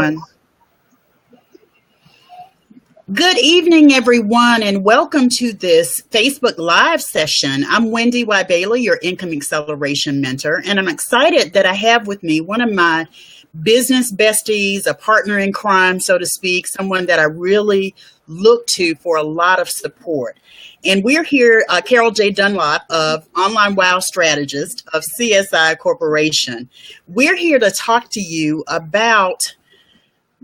on. Good evening, everyone, and welcome to this Facebook Live session. I'm Wendy Y. Bailey, your Income Acceleration Mentor, and I'm excited that I have with me one of my business besties, a partner in crime, so to speak, someone that I really look to for a lot of support. And we're here, Carol J. Dunlop of Online Wow Strategist of CSI Corporation. We're here to talk to you about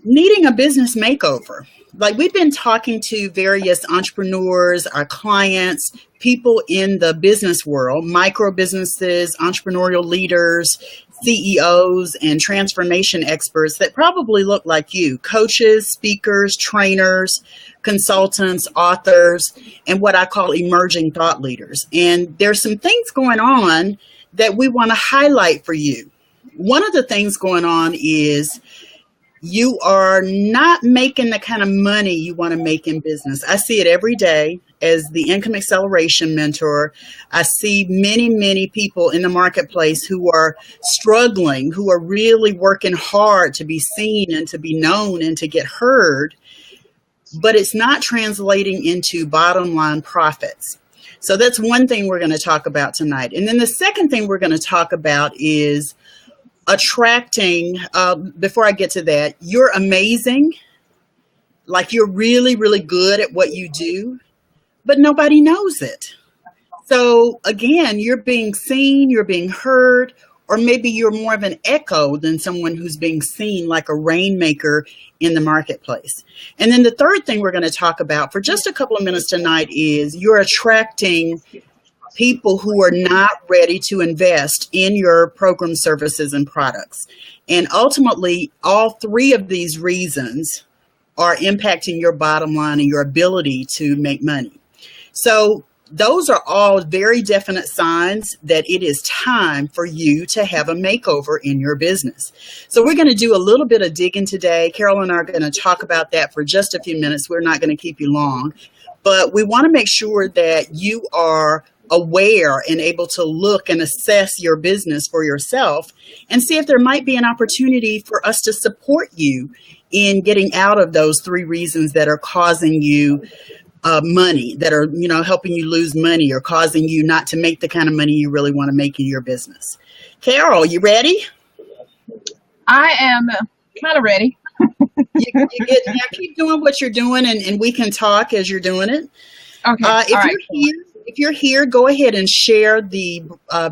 needing a business makeover. Like, we've been talking to various entrepreneurs, our clients, people in the business world, micro businesses, entrepreneurial leaders, CEOs, and transformation experts that probably look like you, coaches, speakers, trainers, consultants, authors, and what I call emerging thought leaders. And there's some things going on that we want to highlight for you. One of the things going on is you are not making the kind of money you want to make in business. I see it every day as the Income Acceleration Mentor. I see many people in the marketplace who are struggling, who are really working hard to be seen and to be known and to get heard, but it's not translating into bottom line profits. So that's one thing we're going to talk about tonight. And then the second thing we're going to talk about is attracting, before I get to that, you're amazing. Like, you're really good at what you do, but nobody knows it. So again, you're being seen, you're being heard, or maybe you're more of an echo than someone who's being seen, like a rainmaker in the marketplace. And then the third thing we're going to talk about for just a couple of minutes tonight is you're attracting people who are not ready to invest in your program, services, and products. And ultimately, all three of these reasons are impacting your bottom line and your ability to make money. So those are all very definite signs that it is time for you to have a makeover in your business. So we're going to do a little bit of digging today. Carol and I are going to talk about that for just a few minutes. We're not going to keep you long, but we want to make sure that you are aware and able to look and assess your business for yourself and see if there might be an opportunity for us to support you in getting out of those three reasons that are causing you money, that are, helping you lose money or causing you not to make the kind of money you really want to make in your business. Carol, you ready? I am kind of ready. Keep doing what you're doing, and we can talk as you're doing it. Okay. If you're here, go ahead and share the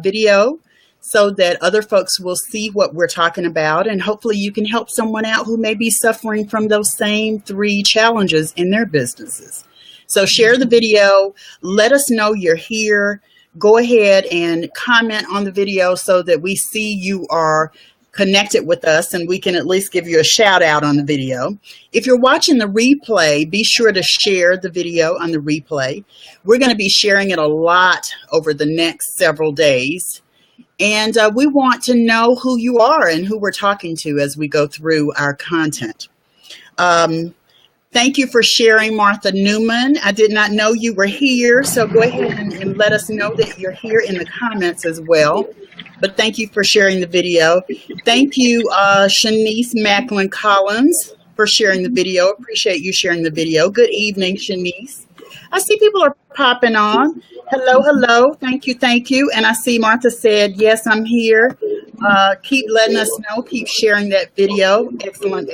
video so that other folks will see what we're talking about, and hopefully you can help someone out who may be suffering from those same three challenges in their businesses. So share the video, let us know you're here, go ahead and comment on the video so that we see you are connected with us and we can at least give you a shout out on the video. If you're watching the replay, be sure to share the video on the replay. We're going to be sharing it a lot over the next several days. And we want to know who you are and who we're talking to as we go through our content. Thank you for sharing, Martha Newman. I did not know you were here, so go ahead and let us know that you're here in the comments as well. But thank you for sharing the video. Thank you, Shanice Macklin Collins, for sharing the video. Appreciate you sharing the video. Good evening, Shanice. I see people are popping on. Hello. Thank you. And I see Martha said, yes, I'm here. Keep letting us know. Keep sharing that video. Excellent.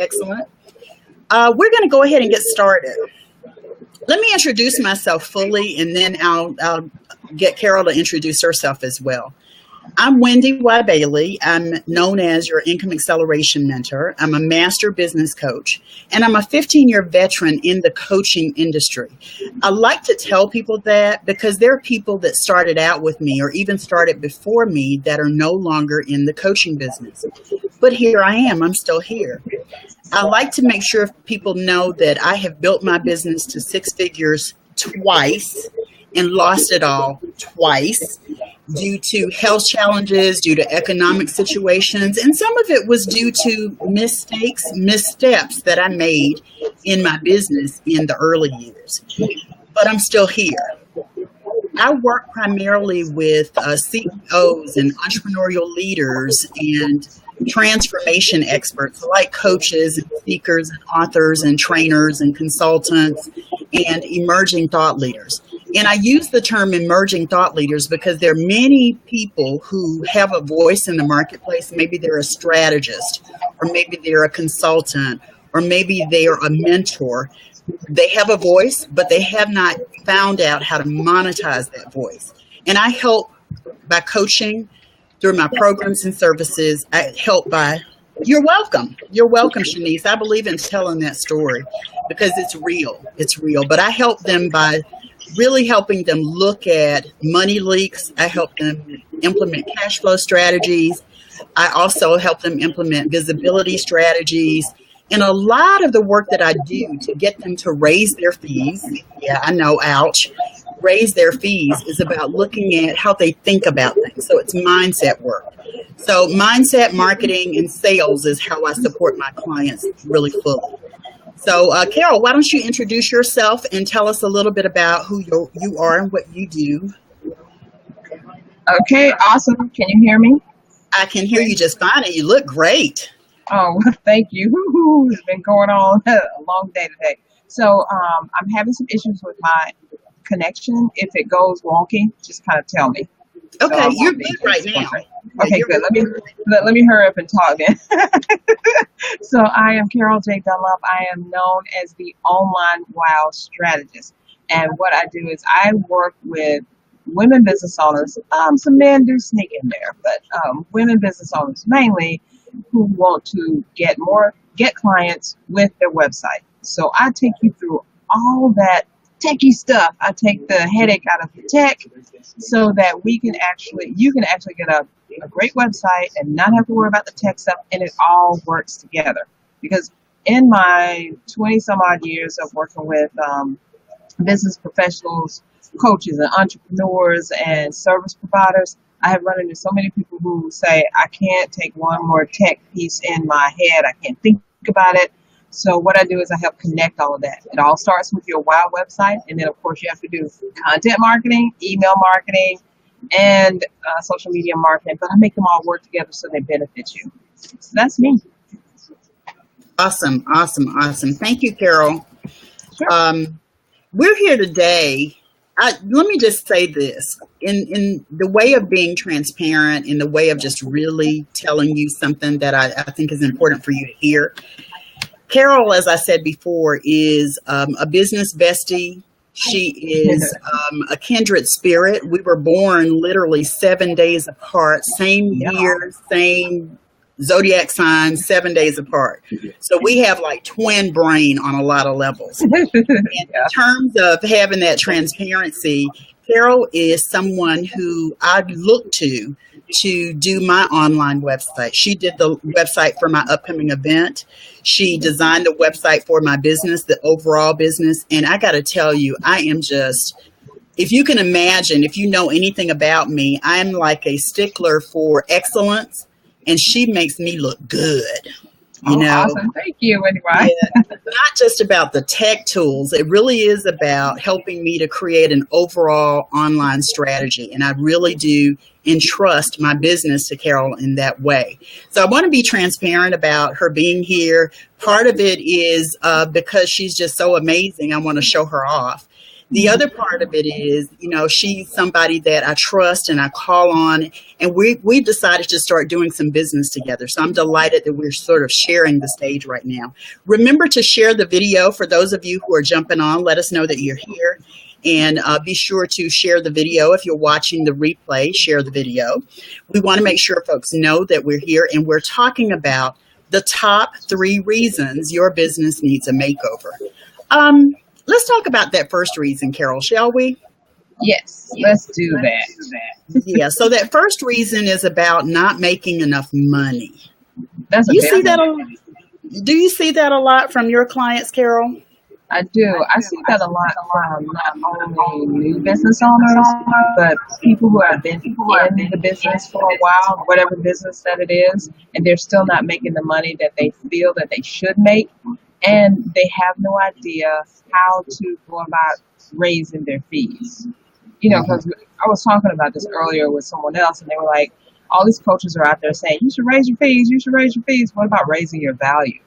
We're going to go ahead and get started. Let me introduce myself fully, and then I'll get Carol to introduce herself as well. I'm Wendy Y. Bailey. I'm known as your Income Acceleration Mentor. I'm a master business coach, and I'm a 15-year veteran in the coaching industry. I like to tell people that because there are people that started out with me or even started before me that are no longer in the coaching business. But here I am. I'm still here. I like to make sure people know that I have built my business to six figures twice and lost it all twice due to health challenges, due to economic situations, and some of it was due to missteps that I made in my business in the early years. But I'm still here. I work primarily with CEOs and entrepreneurial leaders and transformation experts like coaches and speakers and authors and trainers and consultants and emerging thought leaders. And I use the term emerging thought leaders because there are many people who have a voice in the marketplace. Maybe they're a strategist, or maybe they're a consultant, or maybe they are a mentor. They have a voice, but they have not found out how to monetize that voice. And I help by coaching through my programs and services. I help by, you're welcome. You're welcome, Shanice. I believe in telling that story because it's real. It's real. But I help them by really helping them look at money leaks. I help them implement cash flow strategies. I also help them implement visibility strategies. And a lot of the work that I do to get them to raise their fees, yeah, I know, ouch, raise their fees is about looking at how they think about things. So it's mindset work. So mindset, marketing, and sales is how I support my clients really fully. So Carol, why don't you introduce yourself and tell us a little bit about who you are and what you do. Okay, awesome. Can you hear me? I can hear you just fine and you look great. Oh, thank you. Woo-hoo. It's been going on a long day today. So I'm having some issues with my connection. If it goes wonky, just kind of tell me. Okay, So you're good right now. Okay, You're good. Let me hurry up and talk then. So I am Carol J. Dunlop. I am known as the online wow strategist. And what I do is I work with women business owners. Some men do sneak in there, but women business owners mainly who want to get clients with their website. So I take you through all that techie stuff. I take the headache out of the tech so that you can actually get a great website and not have to worry about the tech stuff, and it all works together. Because in my 20 some odd years of working with business professionals, coaches and entrepreneurs and service providers, I have run into so many people who say, I can't take one more tech piece in my head. I can't think about it. So what I do is I help connect all of that. It all starts with your wow website. And then, of course, you have to do content marketing, email marketing, and social media marketing. But I make them all work together so they benefit you. So that's me. Awesome. Thank you, Carol. Sure. We're here today. Let me just say this. In the way of being transparent, in the way of just really telling you something that I think is important for you to hear. Carol, as I said before, is a business bestie. She is a kindred spirit. We were born literally 7 days apart, same year, same zodiac sign, 7 days apart. So we have like twin brain on a lot of levels. In terms of having that transparency, Carol is someone who I look to do my online website. She did the website for my upcoming event. She designed the website for my business, the overall business. And I got to tell you, I am just, if you can imagine, if you know anything about me, I'm like a stickler for excellence. And she makes me look good. You know, awesome. Thank you. Anyway, not just about the tech tools. It really is about helping me to create an overall online strategy. And I really do entrust my business to Carol in that way. So I want to be transparent about her being here. Part of it is because she's just so amazing. I want to show her off. The other part of it is, you know, she's somebody that I trust and I call on, and we've decided to start doing some business together. So I'm delighted that we're sort of sharing the stage right now. Remember to share the video for those of you who are jumping on. Let us know that you're here, and be sure to share the video. If you're watching the replay, share the video. We want to make sure folks know that we're here, and we're talking about the top 3 reasons your business needs a makeover. Let's talk about that first reason, Carol, shall we? Yes, let's do that. Yeah, so that first reason is about not making enough money. That's Do you see that a lot from your clients, Carol? I do. I see that a lot from not only new business owners, but people who have been in the business for a while, whatever business that it is, and they're still not making the money that they feel that they should make. And they have no idea how to go about raising their fees. You know, because I was talking about this earlier with someone else, and they were like, all these coaches are out there saying, you should raise your fees, you should raise your fees. What about raising your value?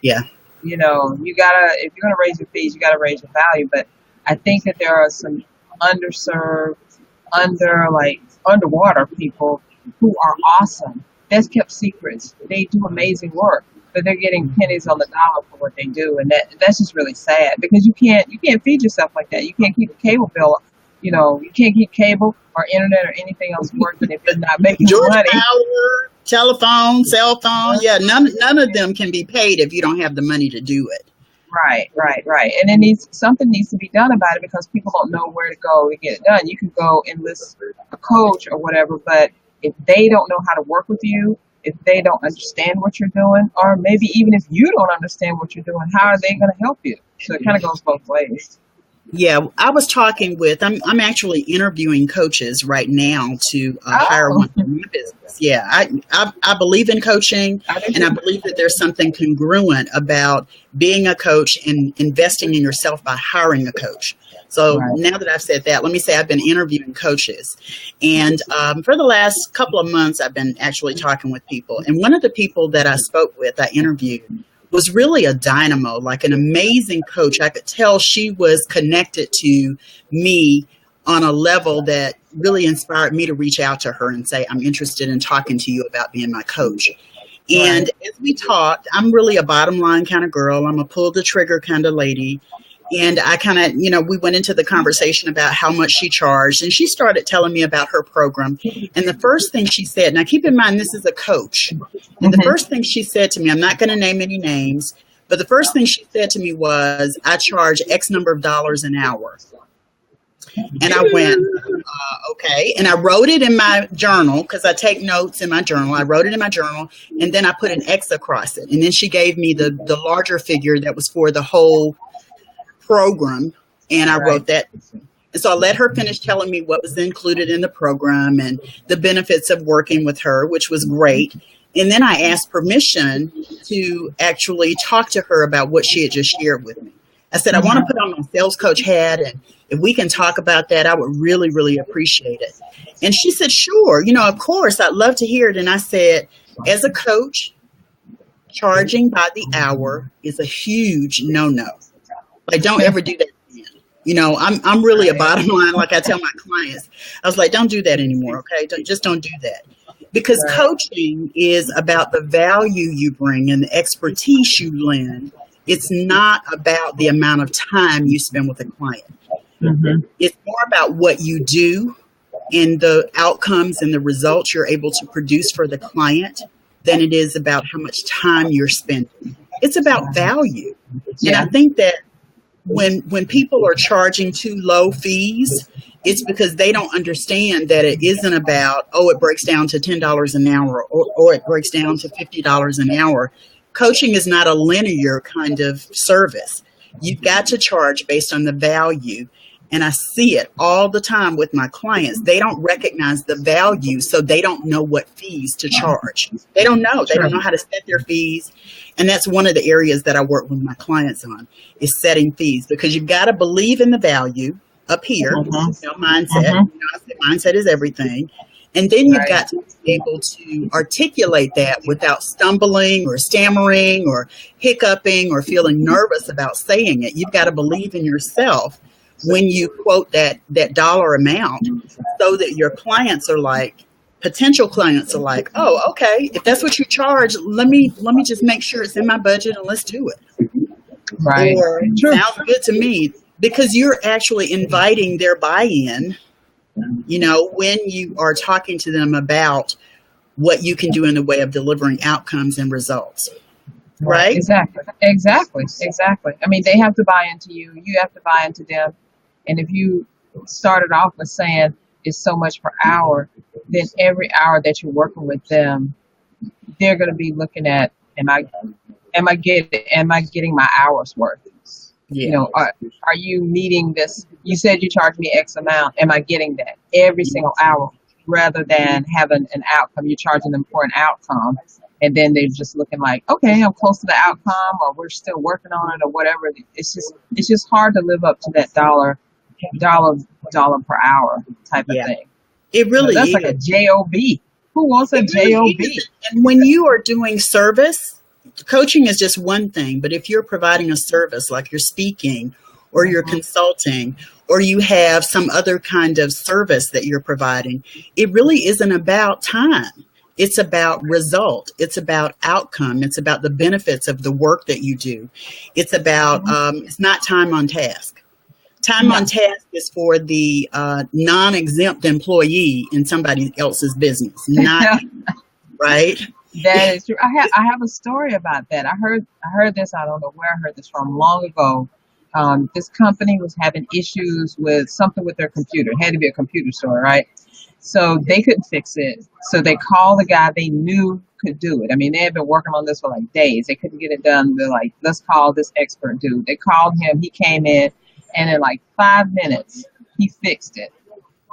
Yeah. You know, you gotta, if you're gonna raise your fees, you gotta raise your value. But I think that there are some underserved, underwater people who are awesome. That's kept secrets. They do amazing work, but they're getting pennies on the dollar for what they do, and that's just really sad, because you can't feed yourself like that. You can't keep a cable bill. You know, you can't keep cable or internet or anything else working if you're not making Georgia money. Power, telephone, cell phone, yeah, none of them can be paid if you don't have the money to do it. Right. And something needs to be done about it, because people don't know where to go to get it done. You can go enlist a coach or whatever, but if they don't know how to work with you, if they don't understand what you're doing, or maybe even if you don't understand what you're doing, how are they going to help you? So it kind of goes both ways. Yeah, I was talking with, I'm actually interviewing coaches right now to hire one for my business. Yeah, I believe in coaching, and I believe that there's something congruent about being a coach and investing in yourself by hiring a coach. So now that I've said that, let me say I've been interviewing coaches. And for the last couple of months, I've been actually talking with people. And one of the people that I spoke with, I interviewed, was really a dynamo, like an amazing coach. I could tell she was connected to me on a level that really inspired me to reach out to her and say, I'm interested in talking to you about being my coach. And as we talked, I'm really a bottom line kind of girl. I'm a pull the trigger kind of lady. And I kind of, we went into the conversation about how much she charged, and she started telling me about her program. And the first thing she said, now keep in mind, this is a coach. And the first thing she said to me, I'm not going to name any names, but the first thing she said to me was, I charge X number of dollars an hour. And I went, okay. And I wrote it in my journal, because I take notes in my journal. I wrote it in my journal, and then I put an X across it. And then she gave me the larger figure that was for the whole program, and I wrote that. And so I let her finish telling me what was included in the program and the benefits of working with her, which was great. And then I asked permission to actually talk to her about what she had just shared with me. I said, I want to put on my sales coach hat, and if we can talk about that, I would really, really appreciate it. And she said, sure, of course, I'd love to hear it. And I said, as a coach, charging by the hour is a huge no-no. Like, don't ever do that again. I'm really a bottom line, like I tell my clients. I was like, don't do that anymore, okay? Just don't do that. Because coaching is about the value you bring and the expertise you lend. It's not about the amount of time you spend with a client. It's more about what you do and the outcomes and the results you're able to produce for the client than it is about how much time you're spending. It's about value. And I think that when people are charging too low fees, it's because they don't understand that it isn't about, it breaks down to $10 an hour or it breaks down to $50 an hour. Coaching is not a linear kind of service. You've got to charge based on the value. And I see it all the time with my clients. They don't recognize the value, so they don't know what fees to charge. They don't know. They don't know how to set their fees. And that's one of the areas that I work with my clients on, is setting fees, because you've got to believe in the value up here, mindset. Mindset is everything. And then you've got to be able to articulate that without stumbling or stammering or hiccuping or feeling nervous about saying it. You've got to believe in yourself when you quote that dollar amount, so that your clients are like, potential clients are like, oh, okay, if that's what you charge, let me just make sure it's in my budget and let's do it. Right. Or sounds good to me, because you're actually inviting their buy-in, when you are talking to them about what you can do in the way of delivering outcomes and results. Right? Exactly. I mean, they have to buy into you. You have to buy into them. And if you started off with saying it's so much per hour, then every hour that you're working with them, they're going to be looking at, am I getting my hours worth? Yeah. Are you meeting this? You said you charge me X amount. Am I getting that every single hour, rather than having an outcome? You're charging them for an outcome, and then they're just looking like, okay, I'm close to the outcome, or we're still working on it, or whatever. It's just hard to live up to that dollar per hour type of thing. It really that's is. like a job. Who wants a It really job? is. And when you are doing service, coaching is just one thing. But if you're providing a service like you're speaking or you're Mhm. consulting or you have some other kind of service that you're providing, it really isn't about time. It's about result. It's about outcome. It's about the benefits of the work that you do. It's about, Mhm. it's not time on task. Time No. on task is for the non-exempt employee in somebody else's business, not you, right? That is true. I have a story about that. I heard this. I don't know where I heard this from long ago. This company was having issues with something with their computer. It had to be a computer store, right? So they couldn't fix it. So they called the guy they knew could do it. I mean, they had been working on this for like days. They couldn't get it done. They're like, let's call this expert dude. They called him. He came in, and in like 5 minutes, he fixed it.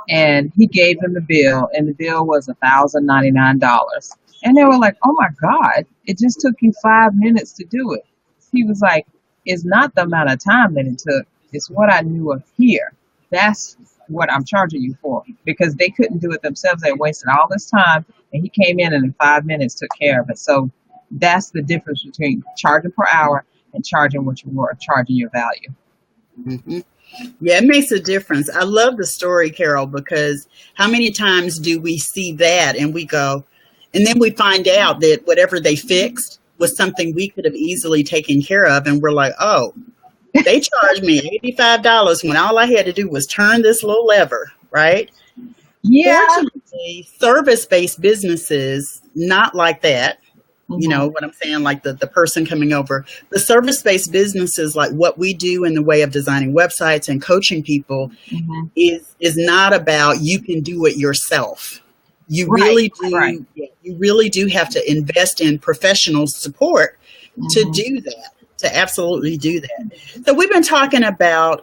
And he gave them the bill, and the bill was $1,099. And they were like, "Oh my God, it just took you 5 minutes to do it." He was like, "It's not the amount of time that it took; it's what I knew of here. That's what I'm charging you for." Because they couldn't do it themselves; they wasted all this time, and he came in and in 5 minutes took care of it. So that's the difference between charging per hour and charging what you were, charging your value. Mhm. Yeah, it makes a difference. I love the story, Carol, because how many times do we see that and we go, and then we find out that whatever they fixed was something we could have easily taken care of, and we're like, oh, they charged me $85 when all I had to do was turn this little lever, right? Yeah. Fortunately, service-based businesses, not like that. You Hmm. know what I'm saying? Like the person coming over. The service-based businesses, like what we do in the way of designing websites and coaching people, Hmm. is not about you can do it yourself. You Right. really Right. do. Yeah, you really do have to invest in professional support to Hmm. do that. To absolutely do that. So we've been talking about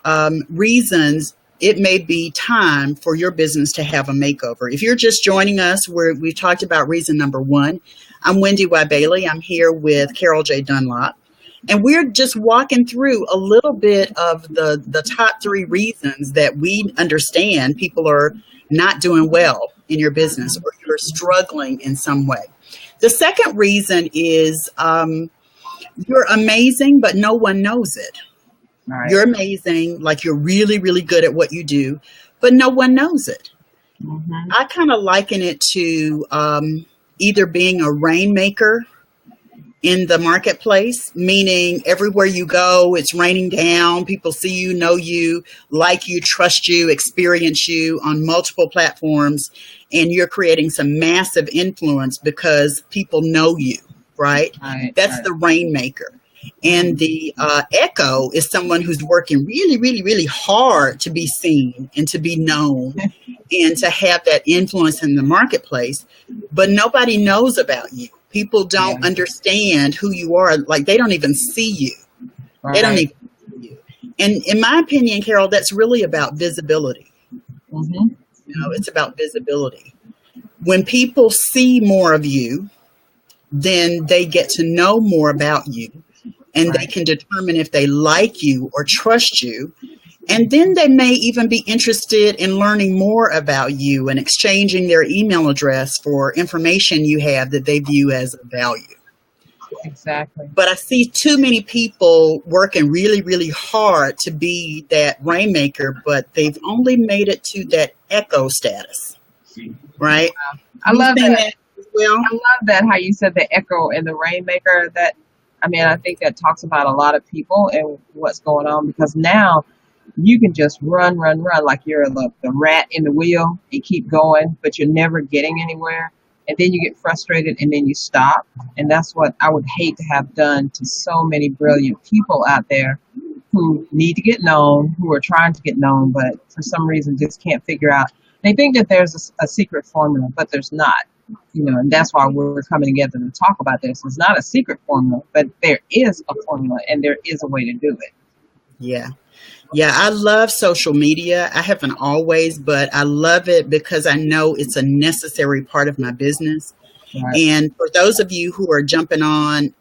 reasons it may be time for your business to have a makeover. If you're just joining us, we've talked about reason number one. I'm Wendy Y. Bailey. I'm here with Carol J. Dunlop. And we're just walking through a little bit of the top three reasons that we understand people are not doing well in your business or you're struggling in some way. The second reason is you're amazing, but no one knows it. Right. You're amazing, like you're really, really good at what you do, but no one knows it. Hmm. I kind of liken it to either being a rainmaker in the marketplace, meaning everywhere you go, it's raining down. People see you, know you, like you, trust you, experience you on multiple platforms, and you're creating some massive influence because people know you, right? Right. That's Right. the rainmaker. And Hmm. the echo is someone who's working really, really, really hard to be seen and to be known and to have that influence in the marketplace, but nobody knows about you. People Yeah. don't understand who you are. Like they don't even see you. They don't Right. even see you. And in my opinion, Carol, that's really about visibility. Hmm. You know, it's about visibility. When people see more of you, then they get to know more about you and they Right. can determine if they like you or trust you. And then they may even be interested in learning more about you and exchanging their email address for information you have that they view as of value. Exactly. But I see too many people working really, really hard to be that rainmaker, but they've only made it to that echo status, right? I You've love seen that. that as well? I love that how you said the echo and the rainmaker. That, I mean, I think that talks about a lot of people and what's going on, because now you can just run, run, run like you're the rat in the wheel and keep going, but you're never getting anywhere. And then you get frustrated and then you stop. And that's what I would hate to have done to so many brilliant people out there who need to get known, who are trying to get known, but for some reason just can't figure out. They think that there's a secret formula, but there's not. And that's why we're coming together to talk about this. It's not a secret formula, but there is a formula and there is a way to do it. Yeah. Yeah, I love social media. I haven't always, but I love it because I know it's a necessary part of my business. Right. And for those of you who are jumping on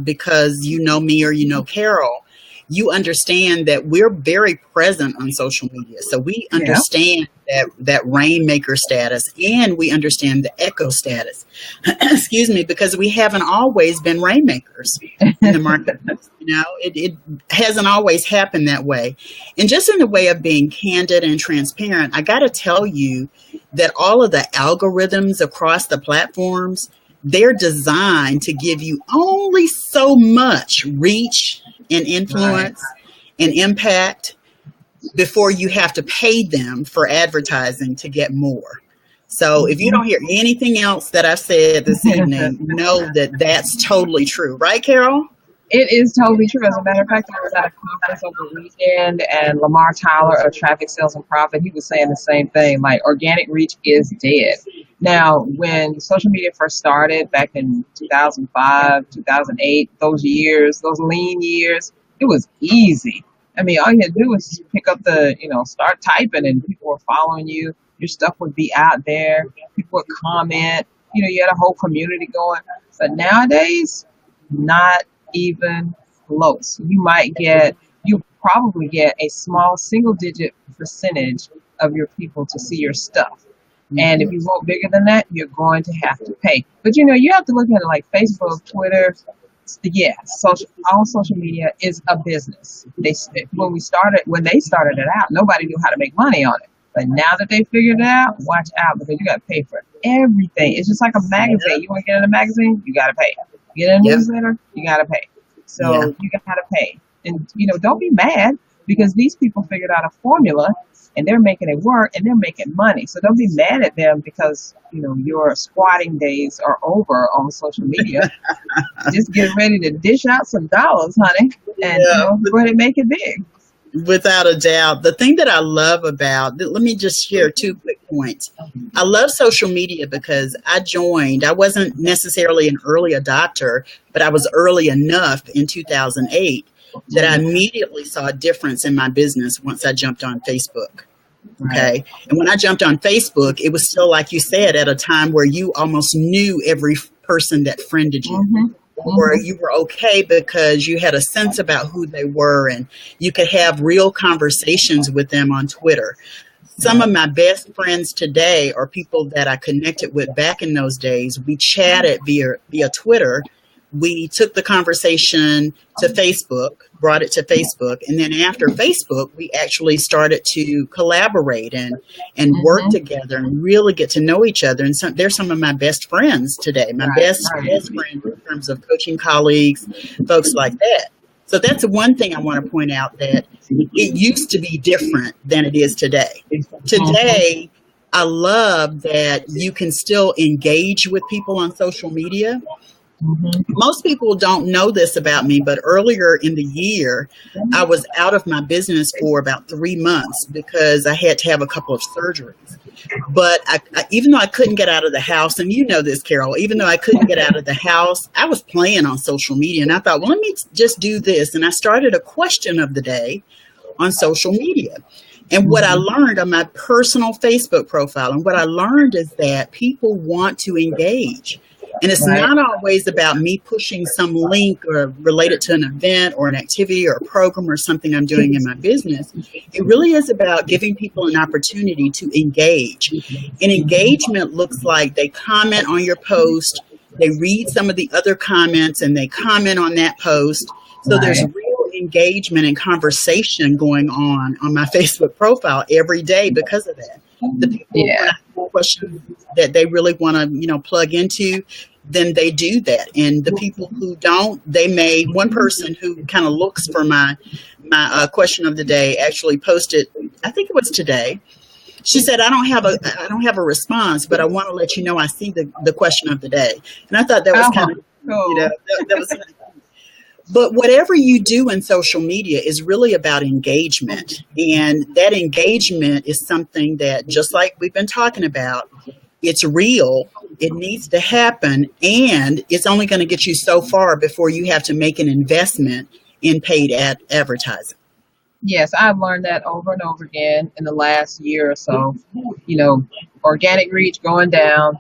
because you know me or you know Carol, you understand that we're very present on social media. So we Yeah. understand that rainmaker status, and we understand the echo status. Excuse me, because we haven't always been rainmakers in the marketplace. It hasn't always happened that way. And just in the way of being candid and transparent, I got to tell you that all of the algorithms across the platforms, they're designed to give you only so much reach and Right. influence and impact before you have to pay them for advertising to get more. So if you Mhm. don't hear anything else that I've said this evening, know that that's totally true. Right, Carol? It is totally true. As a matter of fact, I was at a conference over the weekend, and Lamar Tyler of Traffic Sales and Profit, he was saying the same thing. Like, organic reach is dead. Now, when social media first started back in 2005, 2008, those years, those lean years, it was easy. I mean, all you had to do was pick up start typing, and people were following you. Your stuff would be out there. People would comment. You had a whole community going. But nowadays, not even close. You probably get a small single digit percentage of your people to see your stuff. And if you want bigger than that, you're going to have to pay. But you have to look at it like Facebook, Twitter. Yeah, all social media is a business. When they started it out, nobody knew how to make money on it. But now that they figured it out, watch out, because you got to pay for everything. It's just like a magazine. You want to get in a magazine, you got to pay. Get in a Yep. newsletter, you got to pay. Yeah. So you got to pay. And, don't be mad, because these people figured out a formula and they're making it work and they're making money. So don't be mad at them because, your squatting days are over on social media. Just get ready to dish out some dollars, honey, and, Yeah. go ahead and make it big. Without a doubt. The thing that I love let me just share two quick points. I love social media because I wasn't necessarily an early adopter, but I was early enough in 2008 that I immediately saw a difference in my business once I jumped on Facebook. Right. Okay. And when I jumped on Facebook, it was still, like you said, at a time where you almost knew every person that friended you. Mm-hmm. Or you were okay because you had a sense about who they were, and you could have real conversations with them on Twitter. Some of my best friends today are people that I connected with back in those days. We chatted via Twitter. We took the conversation to Facebook, brought it to Facebook, and then after Facebook, we actually started to collaborate and work Mm-hmm. together and really get to know each other. And they're some of my best friends today, my best Right. friends in terms of coaching colleagues, folks like that. So that's the one thing I want to point out, that it used to be different than it is today. Today, I love that you can still engage with people on social media. Mm-hmm. Most people don't know this about me, but earlier in the year, I was out of my business for about 3 months because I had to have a couple of surgeries. But even though I couldn't get out of the house, and you know this, Carol, even though I couldn't get out of the house, I was playing on social media. And I thought, well, let me just do this. And I started a question of the day on social media. And what I learned on my personal Facebook profile, and what I learned is that people want to engage. And it's Right. not always about me pushing some link or related to an event or an activity or a program or something I'm doing in my business. It really is about giving people an opportunity to engage. And engagement looks like they comment on your post, they read some of the other comments, and they comment on that post. So there's Right. real engagement and conversation going on my Facebook profile every day because of that. The people who Yeah. have questions that they really want to, plug into, then they do that. And the people who don't, one person who kind of looks for my question of the day actually posted, I think it was today. She said, I don't have a response, but I want to let you know I see the question of the day. And I thought that was kind of, Cool. that was kind of. But whatever you do in social media is really about engagement. And that engagement is something that, just like we've been talking about, it's real, it needs to happen, and it's only going to get you so far before you have to make an investment in paid advertising. Yes, I've learned that over and over again in the last year or so. Organic reach going down.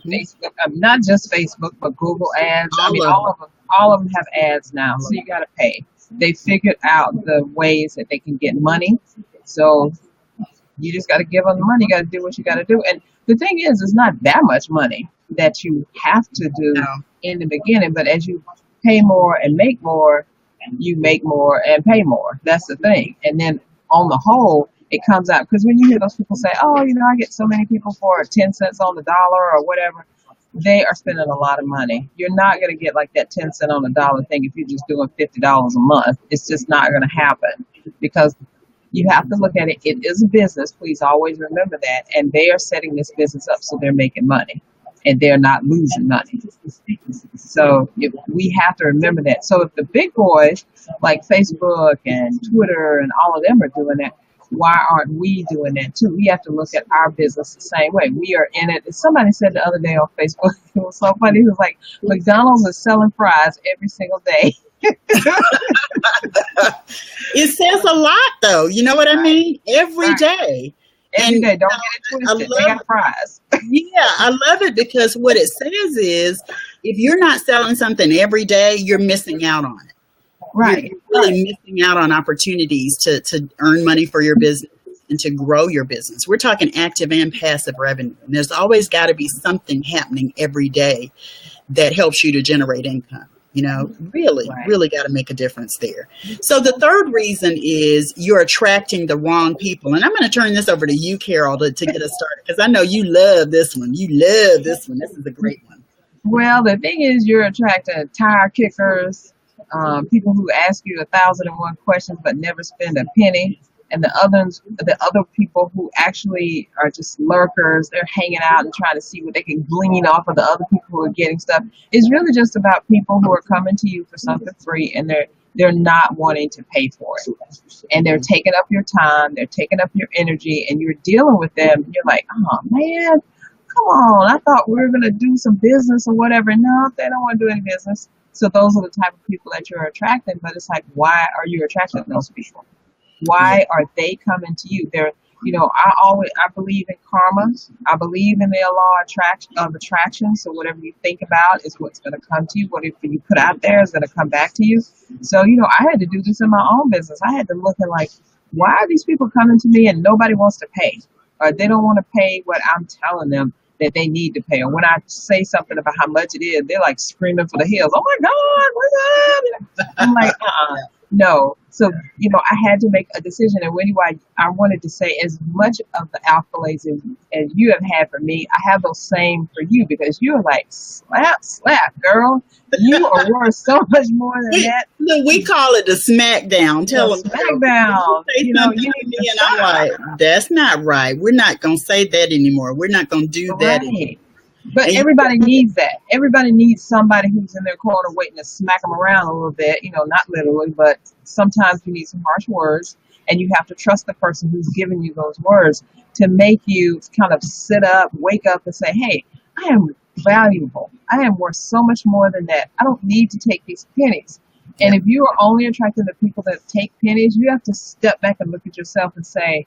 Facebook, not just Facebook, but Google ads. I mean, All of all of them have ads now, so you got to pay. They figured out the ways that they can get money. So you just got to give them the money. You got to do what you got to do. And the thing is, it's not that much money that you have to No. do in the beginning. But as you pay more and make more, you make more and pay more. That's the thing. And then on the whole, it comes out because when you hear those people say, "Oh, I get so many people for 10 cents on the dollar or whatever," they are spending a lot of money. You're not going to get like that 10 cent on the dollar thing if you're just doing $50 a month. It's just not going to happen because you have to look at it. It is a business. Please always remember that. And they are setting this business up so they're making money and they're not losing money. So we have to remember that. So if the big boys like Facebook and Twitter and all of them are doing that, why aren't we doing that too? We have to look at our business the same way. We are in it. Somebody said the other day on Facebook, it was so funny. It was like, McDonald's is selling fries every single day. It says a lot, though. You know what I mean? Every day. Every day. Don't get it twisted. They got fries. Yeah, I love it because what it says is if you're not selling something every day, you're missing out on it. Right. You're really missing out on opportunities to earn money for your business and to grow your business. We're talking active and passive revenue. And there's always got to be something happening every day that helps you to generate income. Really got to make a difference there. So the third reason is you're attracting the wrong people. And I'm going to turn this over to you, Carol, to get us started because I know you love this one. You love this one. This is a great one. Well, the thing is you're attracting tire kickers, people who ask you 1,001 questions but never spend a penny. And the other people who actually are just lurkers, they're hanging out and trying to see what they can glean off of the other people who are getting stuff. It's really just about people who are coming to you for something free and they're not wanting to pay for it. And they're taking up your time, they're taking up your energy, and you're dealing with them. And you're like, oh man, come on, I thought we were gonna do some business or whatever. No, they don't want to do any business. So those are the type of people that you're attracting, but it's like, why are you attracting those people? Why are they coming to you? I believe in karma. I believe in the law of attraction. So whatever you think about is what's going to come to you. Whatever you put out there is going to come back to you. So, I had to do this in my own business. I had to look at like, why are these people coming to me and nobody wants to pay? Or they don't want to pay what I'm telling them that they need to pay. Or when I say something about how much it is, they're like screaming for the hills. Oh my God, I'm like, no. So, I had to make a decision. And anyway, I wanted to say as much of the accolades as you have had for me, I have those same for you because you're like, slap, girl. You are worth so much more than that. Look, we call it the smackdown. Tell them. Smackdown. You need me, and I'm like, that's not right. We're not going to say that anymore. We're not going to do that anymore. But everybody needs that. Everybody needs somebody who's in their corner waiting to smack them around a little bit. Not literally, but sometimes you need some harsh words. And you have to trust the person who's giving you those words to make you kind of sit up, wake up and say, hey, I am valuable. I am worth so much more than that. I don't need to take these pennies. And if you are only attracting the people that take pennies, you have to step back and look at yourself and say,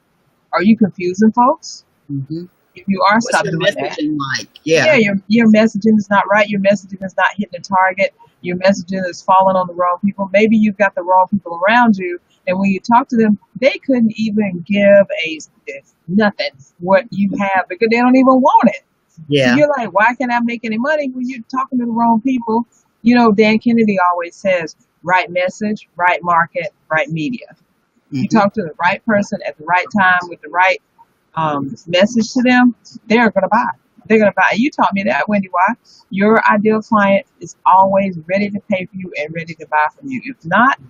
are you confusing folks? Mm-hmm. If you are, stop doing that. Like? Yeah, your messaging is not right. Your messaging is not hitting the target. Your messaging is falling on the wrong people. Maybe you've got the wrong people around you, and when you talk to them, they couldn't even give nothing what you have because they don't even want it. Yeah, so you're like, why can't I make any money when you're talking to the wrong people? Dan Kennedy always says, right message, right market, right media. Mm-hmm. You talk to the right person at the right time with the right message to them, they're going to buy. They're going to buy. You taught me that, Wendy. Why? Your ideal client is always ready to pay for you and ready to buy from you. If not,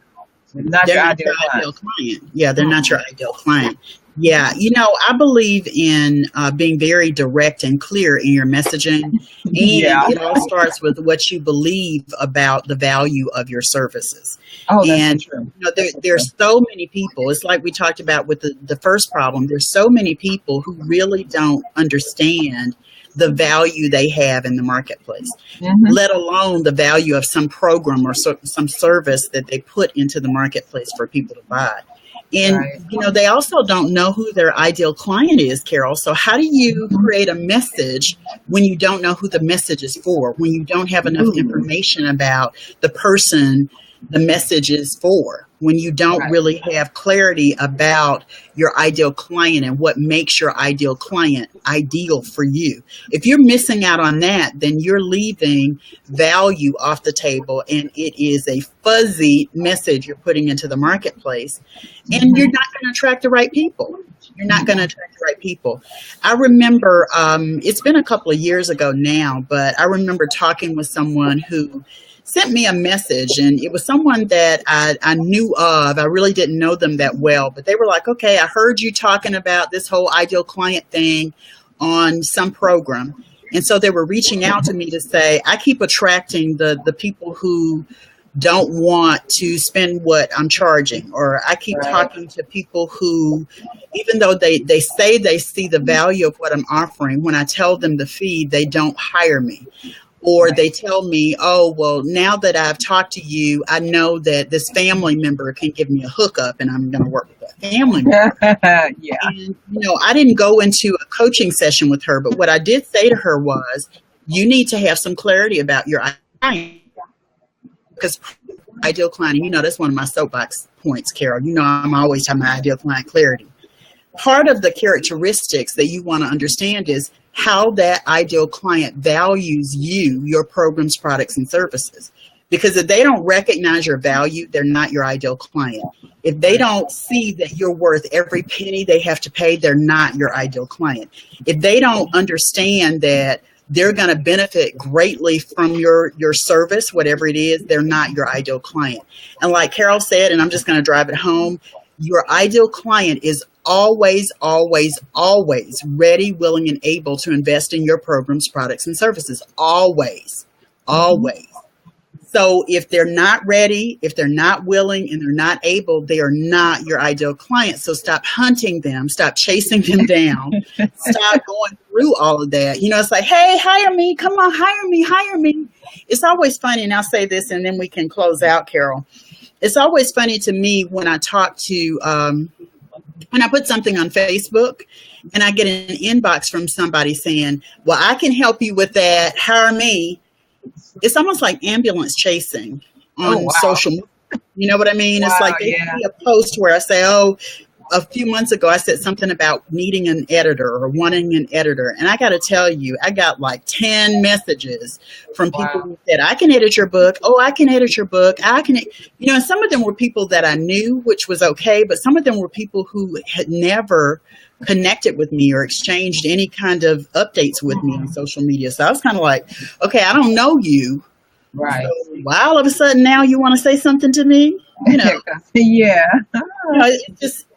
they're not your ideal client. Yeah, they're not your ideal client. Yeah, I believe in being very direct and clear in your messaging. And it all starts with what you believe about the value of your services. Oh, that's true. There's so many people. It's like we talked about with the first problem. There's so many people who really don't understand the value they have in the marketplace, let alone the value of some program or some service that they put into the marketplace for people to buy. And, they also don't know who their ideal client is, Carol. So how do you create a message when you don't know who the message is for, when you don't have enough information about the person the message is for, when you don't Right. really have clarity about your ideal client and what makes your ideal client ideal for you. If you're missing out on that, then you're leaving value off the table, and it is a fuzzy message you're putting into the marketplace, and you're Mhm. not going to attract the right people. You're not going to attract the right people. I remember, it's been a couple of years ago now, but I remember talking with someone who sent me a message, and it was someone that I knew of. I really didn't know them that well, but they were like, okay, I heard you talking about this whole ideal client thing on some program. And so they were reaching out to me to say, I keep attracting the people who don't want to spend what I'm charging, or I keep Right. talking to people who, even though they say they see the value of what I'm offering, when I tell them the fee, they don't hire me. Or Right. they tell me, oh, well, now that I've talked to you, I know that this family member can give me a hookup, and I'm going to work with that family member. Yeah. And, I didn't go into a coaching session with her, but what I did say to her was, you need to have some clarity about your client, because ideal client, and that's one of my soapbox points, Carol. I'm always talking about ideal client clarity. Part of the characteristics that you want to understand is how that ideal client values you, your programs, products, and services. Because if they don't recognize your value, they're not your ideal client. If they Right. don't see that you're worth every penny they have to pay, they're not your ideal client. If they don't understand that they're going to benefit greatly from your service, whatever it is, they're not your ideal client. And like Carol said, and I'm just going to drive it home, your ideal client is always, always, always ready, willing, and able to invest in your programs, products, and services. Always, Mhm. always. So if they're not ready, if they're not willing, and they're not able, they are not your ideal client. So stop hunting them, stop chasing them down, stop going through all of that. It's like, hey, hire me, come on, hire me, hire me. It's always funny, and I'll say this, and then we can close out, Carol. It's always funny to me when I talk to when I put something on Facebook and I get an inbox from somebody saying, well, I can help you with that, hire me. It's almost like ambulance chasing Oh, on wow. social media. You know what I mean? It's Wow. like they Yeah. see a post where I say, oh, a few months ago, I said something about needing an editor or wanting an editor. And I got to tell you, I got like 10 messages from people Wow. who said, I can edit your book. Oh, I can edit your book. I can, and some of them were people that I knew, which was okay. But some of them were people who had never connected with me or exchanged any kind of updates with me on social media. So I was kind of like, okay, I don't know you. So Right. why all of a sudden now you want to say something to me? Yeah.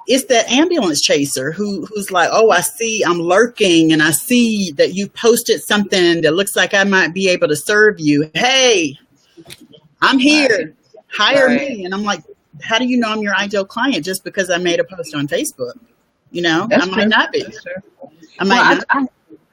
It's that ambulance chaser who's like, oh, I see I'm lurking, and I see that you posted something that looks like I might be able to serve you. Hey, I'm Right. here. Hire Right. me. And I'm like, how do you know I'm your ideal client just because I made a post on Facebook? I That's might true. not be. That's true. I Well, might not.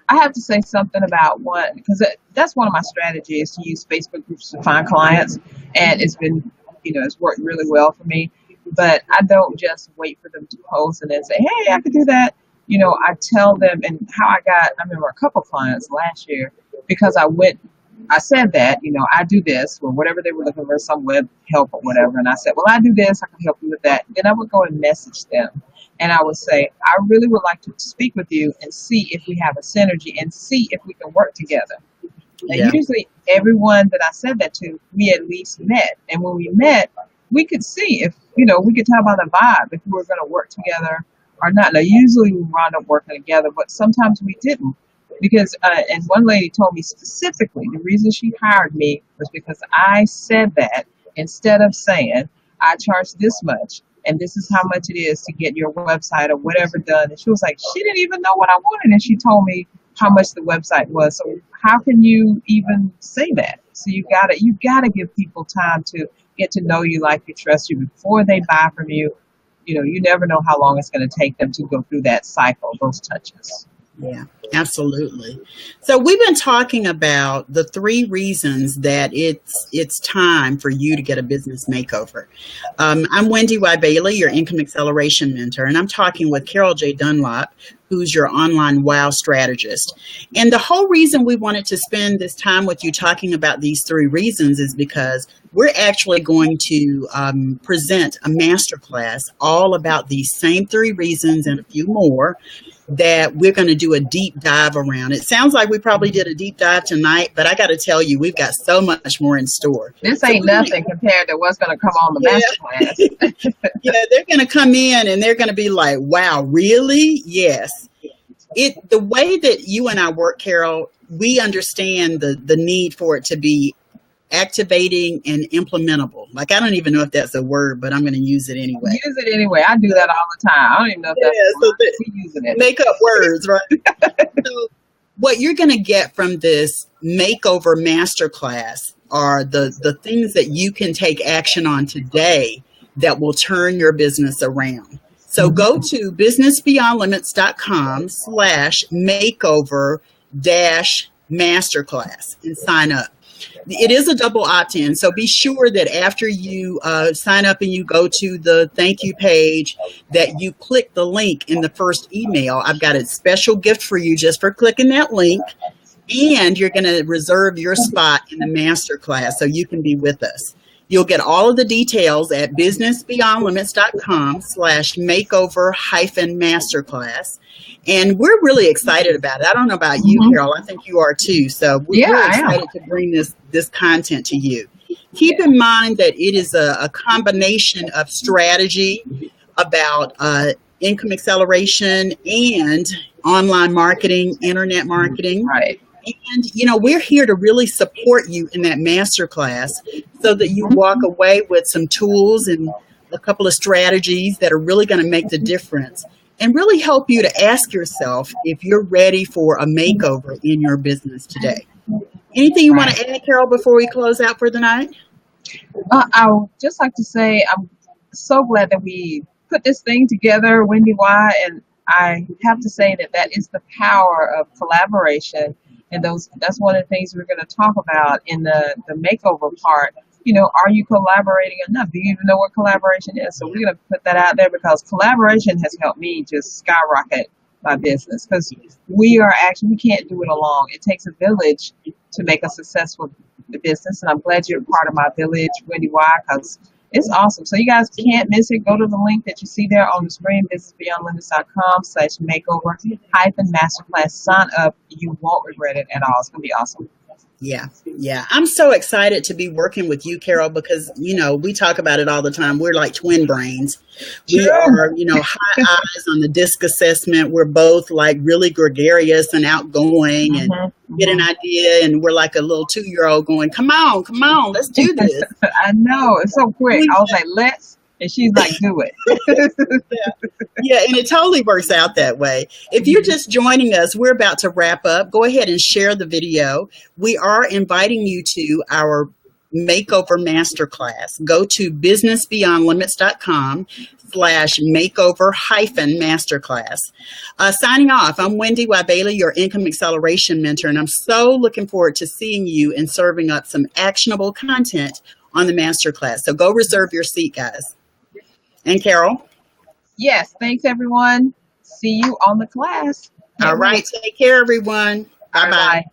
I have to say something about one, because that's one of my strategies, to use Facebook groups to find clients, and it's been, it's worked really well for me. But I don't just wait for them to post and then say, "Hey, I could do that." I tell them, and how I remember a couple clients last year, because I said that, I do this, or whatever they were looking for, some web help or whatever. And I said, well, I do this, I can help you with that. Then I would go and message them. And I would say, I really would like to speak with you and see if we have a synergy and see if we can work together. And Yeah. usually everyone that I said that to, we at least met. And when we met, we could see if, we could tell by the vibe if we were going to work together or not. Now, usually we wound up working together, but sometimes we didn't. Because, and one lady told me specifically the reason she hired me was because I said that instead of saying, I charge this much and this is how much it is to get your website or whatever done. And she was like, she didn't even know what I wanted. And she told me how much the website was. So how can you even say that? So you gotta give people time to get to know you, like you, trust you before they buy from you. You never know how long it's going to take them to go through that cycle, those touches. Yeah, absolutely. So we've been talking about the three reasons that it's time for you to get a business makeover. I'm Wendy Y. Bailey, your income acceleration mentor, and I'm talking with Carol J. Dunlop, who's your online wow strategist. And the whole reason we wanted to spend this time with you talking about these three reasons is because we're actually going to present a masterclass all about these same three reasons and a few more that we're going to do a deep dive around. It sounds like we probably did a deep dive tonight, but I got to tell you, we've got so much more in store. This So ain't nothing compared to what's going to come on the yeah, masterclass. yeah, they're going to come in and they're going to be like, "Wow, really?" Yes. The way that you and I work, Carol, we understand the need for it to be activating and implementable. Like, I don't even know if that's a word, but I'm going to use it anyway. Use it anyway. I do that all the time. I don't even know if Yeah, that's a so word. We're using it. make up words, right? So what you're going to get from this makeover masterclass are the things that you can take action on today that will turn your business around. So go to businessbeyondlimits.com slash makeover dash masterclass and sign up. It is a double opt-in, so be sure that after you sign up and you go to the thank you page, that you click the link in the first email. I've got a special gift for you just for clicking that link, and you're going to reserve your spot in the masterclass so you can be with us. You'll get all of the details at businessbeyondlimits.com slash makeover hyphen masterclass. And we're really excited about it. I don't know about you, Carol. I think you are too. So Yeah, we're I am. excited to bring this content to you. Keep in mind that it is a combination of strategy about income acceleration and online marketing, internet marketing. Right. And, we're here to really support you in that masterclass so that you walk away with some tools and a couple of strategies that are really going to make the difference and really help you to ask yourself if you're ready for a makeover in your business today. Anything you want Right. to add, Carol, before we close out for the night? I would just like to say I'm so glad that we put this thing together, Wendy Y. And I have to say that is the power of collaboration. And that's one of the things we're going to talk about in the makeover part. Are you collaborating enough? Do you even know what collaboration is? So we're going to put that out there because collaboration has helped me just skyrocket my business because we can't do it alone. It takes a village to make a successful business. And I'm glad you're part of my village, Wendy Y, because it's awesome. So you guys can't miss it. Go to the link that you see there on the screen, businessbeyondlimits.com slash makeover hyphen masterclass. Sign up. You won't regret it at all. It's going to be awesome. Yeah. I'm so excited to be working with you, Carol, because, we talk about it all the time. We're like twin brains. We Sure. are, high eyes on the DISC assessment. We're both like really gregarious and outgoing and get an idea. And we're like a little 2-year-old going, come on, let's do this. I know. It's so quick. I was like, let's. And she's like, do it. Yeah, and it totally works out that way. If you're just joining us, we're about to wrap up. Go ahead and share the video. We are inviting you to our Makeover Masterclass. Go to businessbeyondlimits.com slash makeover hyphen masterclass. Signing off, I'm Wendy Y. Bailey, your income acceleration mentor, and I'm so looking forward to seeing you and serving up some actionable content on the masterclass. So go reserve your seat, guys. And Carol? Yes. Thanks, everyone. See you on the class. All right. Take care, everyone. Bye-bye. Bye.